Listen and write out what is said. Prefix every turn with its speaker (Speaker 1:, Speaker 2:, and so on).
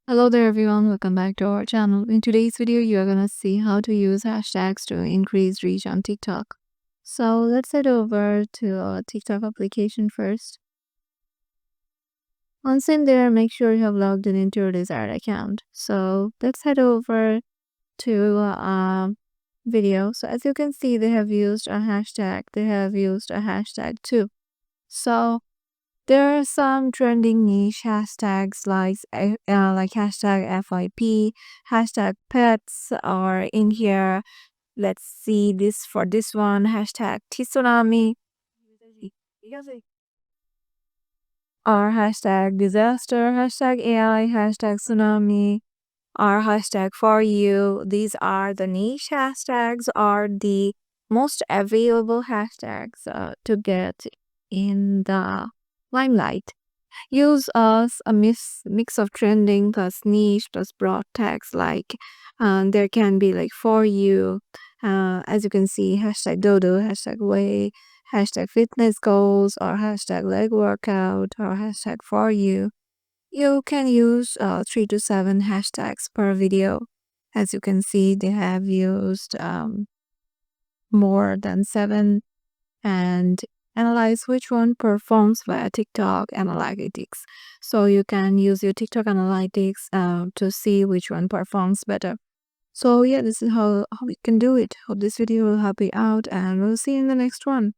Speaker 1: Hello there everyone, welcome back to our channel. In today's video, you are gonna see how to use hashtags to increase reach on TikTok. So let's head over to our TikTok application first. Once in there, make sure you have logged in into your desired account. So let's head over to video. So as you can see, they have used a hashtag. They have used a hashtag too. So there are some trending niche hashtags like hashtag FIP, hashtag pets are in here. Let's see this for this one, hashtag tsunami or hashtag disaster, hashtag AI, hashtag tsunami, or hashtag for you. These are the niche hashtags or the most available hashtags to get in the limelight. Use as a mix of trending plus niche plus broad tags like there can be like for you, as you can see, hashtag dodo, hashtag way, hashtag fitness goals, or hashtag leg workout, or hashtag for you. You can use 3 to 7 hashtags per video. As you can see, they have used more than 7 and analyze which one performs via TikTok analytics. So you can use your TikTok analytics to see which one performs better. So yeah, this is how you can do it. Hope this video will help you out and we'll see you in the next one.